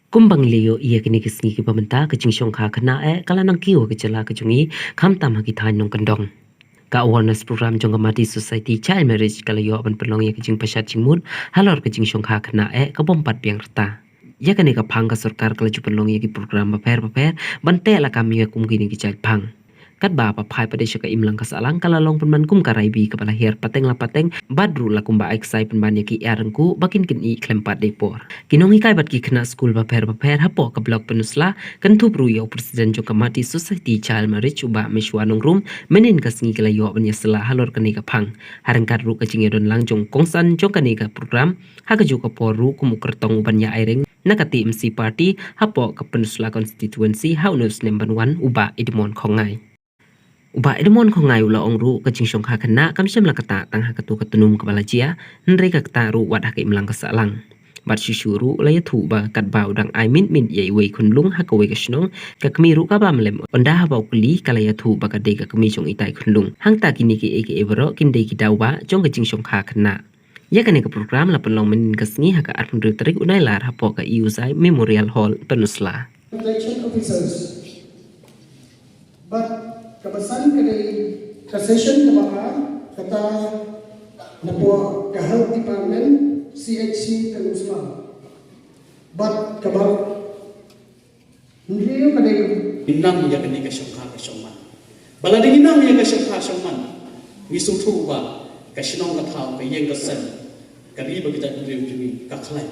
Kumbang liyo iya kini kisngi ki pamenta kecing syongkha kena kala nang kiwa kecela kecungi kam tam hagi than nong kendong. Ka awareness program jong mati society child marriage kala yo aban pelong ya kecing pasat cingmut halor kecing syongkha kena ka bompat piang reta. Ya kani ka phang ka sarkar kala ju pelong ya ki program paper bante la kami ya kumgi ni ki child phang. Kat ba pa phai pade ka imlang ka salang kala long penman kum ka raibi ka bala her pateng la pateng badru la kumba eksai penban ya ki yarangku bakin kin i klempat depor. Kinong ikai bat ki kena school paper hapo ka blok penusla kan tu pru yo presiden jo kamati society child marriage uba mishwanong room menin ka singi kala yo banya sela halor kani ka phang harang kat ru ka jinge don langjong kongsan jo kani ka program ha ka jo ka poru kumu kertong banya aireng nakati MC party hapo ka penusla constituency haunus number 1 uba idmon khongai. Uba edmon ko ngai ula ongru ka chingsong kha khana kamsem la kata tang ha katu katunum ka balajia nre ka kata ru wad ha ka imlang ka salang bat shishuru ula ya thu ba kat ba udang ai min ye wei khunlung ha ka wei ka shnong ka kmi ru ka ba mlem onda ha ba kuli kala ya thu ba ka de ka kmi jong itai khunlung hang ta kini ki eke evro kin de ki daw ba jong ka chingsong kha khana ya kane ka program la penlong min ka sngi ha ka arpun ru tarik unai lar ha po ka iusai memorial hall penusla election officers. But kabasan kay session na baka kata na po ka health department CHC Kalusma. But kabar hindi yung kadang inang ya kani ka syongkha ka syongman bala ding inang ya ka syongkha syongman ngisung thu ba ka shinong ka thau ka yeng ka sen ka ri ba kita riu jumi ka khlai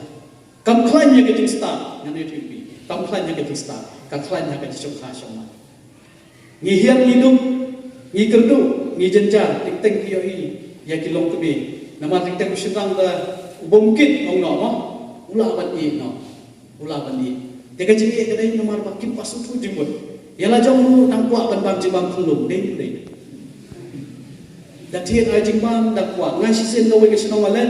kam khlai ya ka ting sta ngane thipi kam khlai ya ka ting sta ka khlai ya ka syongkha syongman ngi hiam ni dum ngi kerdu ngi jenja tik teng ki yoi ya ki long kebe nama tik teng shinang da bongkit ong no ma ula ban i no ula ban i teka jingi ka dai nomar ba kim pasu thu jimut yala jong lu nang kwa ban bang jibang khulung dei dei da thien ai jingbam da kwa ngai si sen do we ka shinong walen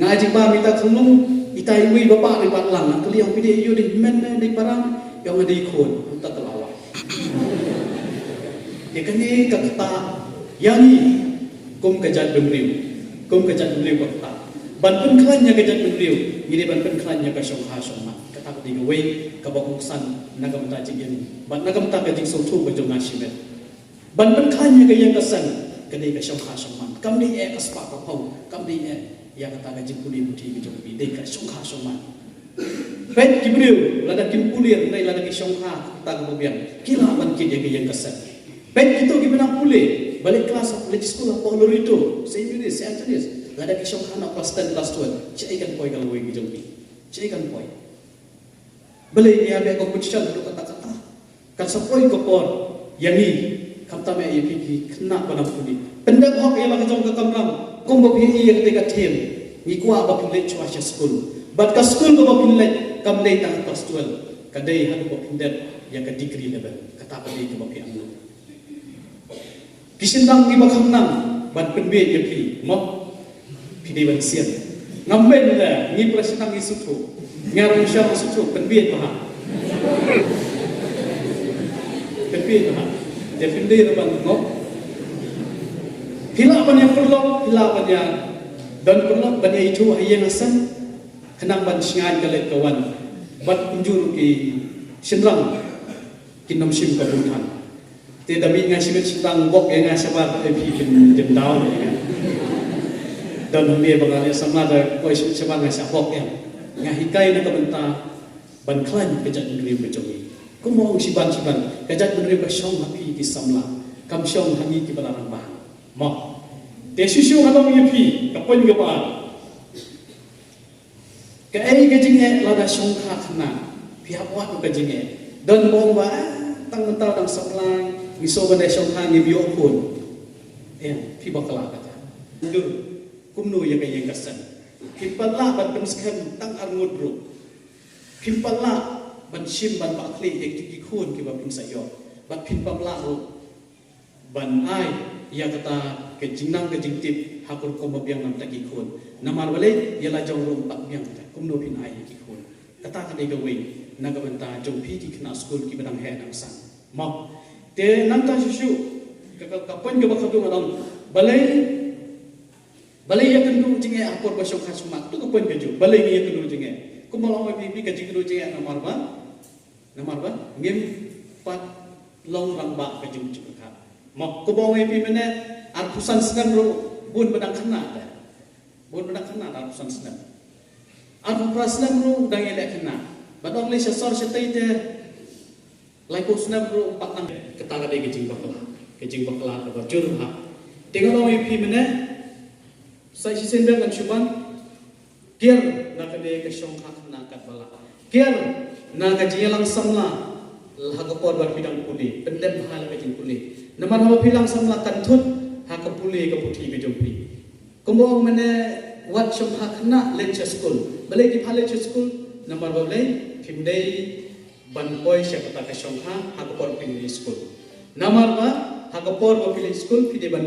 ngai jingbam ita khulung ita wi ba ba ni ban lang nang kliang pide yu di men di parang yang ngadi khon ta talawa Yakni kata yani kum kejat beriu, kum kejat beriu kata. Ban pun kelannya kejat beriu, ini ban pun kelannya ke syongha syongma. Kata kati gawe kabakuksan nagam ta jigin, ban nagam ta kajing sotu bajong ngasibet. Ban pun kelannya ke yang kesan, kedai ke syongha syongma. Kam di kaspa kapau, kam di yang kata kajing puli putih bajong bidai ke syongha syongma. Bet kibriu, lada kimpulir, nai lada ki syongha ta kemudian. Kila ban kid yang kesan. Baik itu gimana pulih balik kelas balik sekolah Paulo Rito saya Indonesia saya Antonis ada kisah anak kelas 10 kelas 12 cek ikan poi kalau wei bijong cek ikan poi balik ya be competition do kata-kata kan sapoi kopor yang ni kamta me ipi kena pada puli pendek hok ya lagi jong ke kamram kombo pi iya ketika tim ni kwa ba pulih cuaca school but ka school ba pulih kam dei tang kelas 12 kadai hadu ba pindat ya ke degree level kata apa dei ke ba pi amlo Kisindang di bakam nang ban penbet ya pi mo pi di ban sian ngamben la ni presentang isutu ngarang syang isutu penbet ha penbet ha defender ban ngo pila ban yang perlu pila ban yang dan perlu ban yang itu ayang asan kenang ban singan kale kawan bat unjur ki sinrang kinom sim kabuntan tidak mingat sih tentang bok yang sahabat bikin jendal dan dia bakal sama ada koi sahabat nggak sabok yang ngahikai nak bentar ban klan kejat negeri berjogi. Kau mau siban kejat negeri bersong api di samla kam syong hangi di balarang bah. Mau dia susu hadam yapi kapon gapa. Kai kejing lada syong khana pihak wat kejing dan bong ba tang mental dang samlang miso benda syongha ni bio pun pi bakala kata ndur kumno ya kay kasan pimpalla ban pemskem tang arngud bro pimpalla ban sim ban bakli ek tiki khun ki ba pinsayo bat pimpalla ro ban ai ya kata ke jingnang ke jingtip hakul ko mabiang nam taki khun namar bale ya la jong rom tak biang kumno pin ai ki khun kata ka de gawe nagabanta jong pi ki kna school ki badang he nang sang mau te nanta susu kapan ke bakadu ngadang balai ya kendu jinge apor basok khasuma tu kapan ke ju balai ya kendu jinge kumalang may pipi kajing kado jaya namar ba ngim pat long rang ba kajing cukka mak kubong may pipi ne ar pusan senam ro bun badang kena da bun badang kena ar pusan senam ar prasnam ro dang elek kena badong le sasar setai te lai ko senam ro pat nang ketala de kajing bakla ka bajur ha tinggal may pipi ne sai sisen dengan cuman kier nak kene ke syongkha nak kat bala kier nak jilang samla hagapor bar bidang puli pendem hal ke jing puli namar hawa bilang samla kan thut hak puli ke puthi ke jompi kombo mene wat syongkha khna lecture school bale di lecture school namar bale phimdei ban poi syakata ke syongkha hagapor pili school namar ba hagapor ba pili school phide ban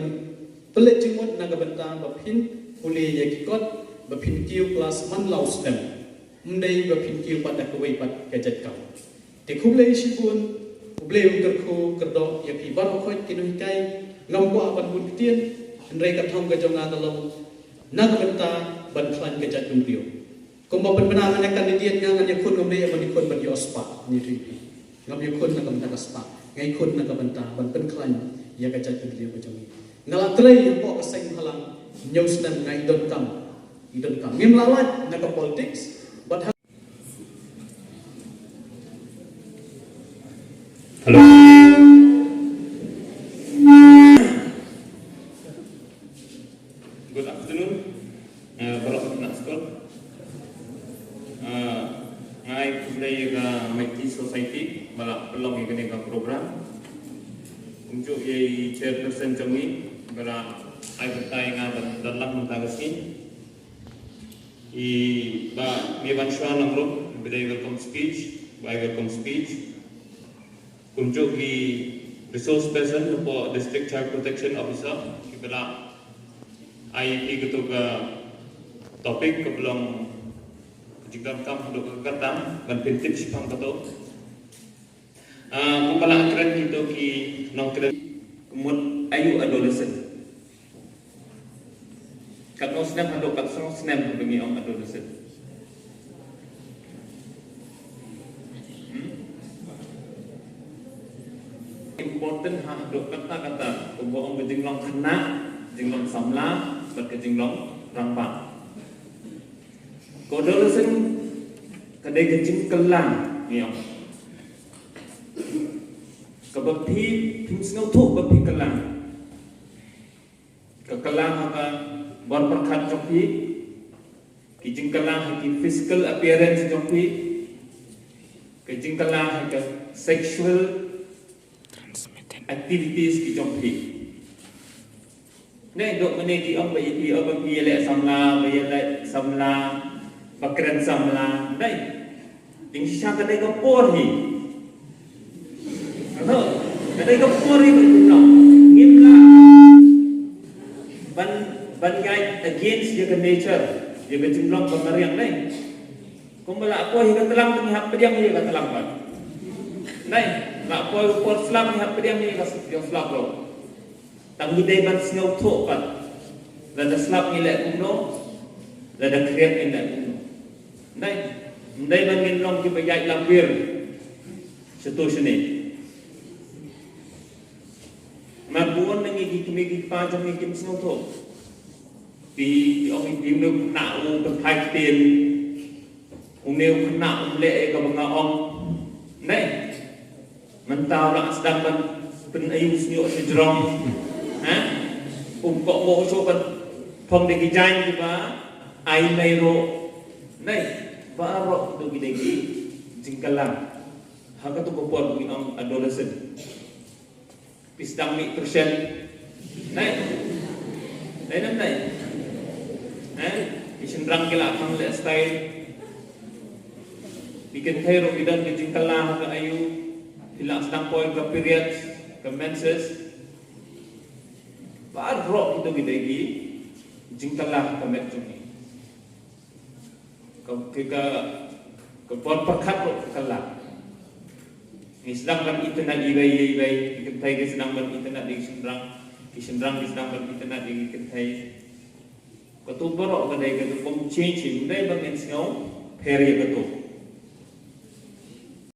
pelet jumot naga bentang bapin puli yakikot bapin kiu kelas man laus dem mendai bapin kiu pada kewei pat kajat kau tekublei sipun kublei unterku kerdo yaki bar khoi kinui kai ngambo aban bun tien ndrai kathong ka jonga dalong naga benta ban khlan kajat dumbio kombo benar mana kan diet ngan yakun ngamdei aban ikon ban yospa ni ripi ngam yakun naga benta kaspa ngai kun naga benta ban pen khlan ya kajat dumbio bajongi ngalatlay yang po kasing halang news dan ngai idon kam ngim lalat naga politics but hello good afternoon barak nak sekolah ngai kulai ga Mighty Society balak pelong yang kena program untuk ye chairperson kami bara ai bertai nga dalam mentagasi I ba mi ban shwa namro bidai welcome speech untuk di resource person for district child protection officer kibala IEP gitu ke topik ke belum jika kam dok katam ban tip sipang kato kepala keren gitu ki nong keren kemud ayu adolescent kat no snap hadok kat song snap bagi om adolescent important ha hadok kata kebo om jinglong kena jinglong samla bat ke jinglong rangpa ko adolescent kadai ke jing kelang ni om kebapi pingsnau tu bapi kelang ke kelang apa berperkat joki kijing kelang ki physical appearance joki kijing kelang ke sexual activities ki joki ne dok mene ki om bayi om bi le samla bakran samla dai ding sha ka dai ko por hi ano kadai ko por hi no ngimla ban guide against your nature dia berjumlah pemariang lain kumbala apa hingga telang menghap pediam hingga telang ban lain nak apa por slam hingga pediam hingga slam lo tanggi dai ban snow to pan lada slap ni lek kuno lada create in that kuno lain ndai ban ngin long ki bayai lambir situasi mabuon nangi gigi pa jong ngi kim snow to di ông im nêu nạo bên hai tiền ông nêu nạo lệ cái bằng ông này mình tao đã sedang bên ayu senior sejrong ha kok mau coba phong de kijang juga ai nairo này baru tu gidegi jingkalang haka tu kopor ni om adolescent pisdang mi persen này năm này isendrang kila kang le style bikin thairo bidan ke jingkala ka ayu hila sedang poin ka period ka menses ba rock itu gidegi jingkala ka metjuni ka pon pakat ro kala ni sedang ban internet ibai bikin thai ke sedang ban internet di isendrang di sedang ban internet di bikin thai Katu borok kadai katu pom change dai bang en snow peri betul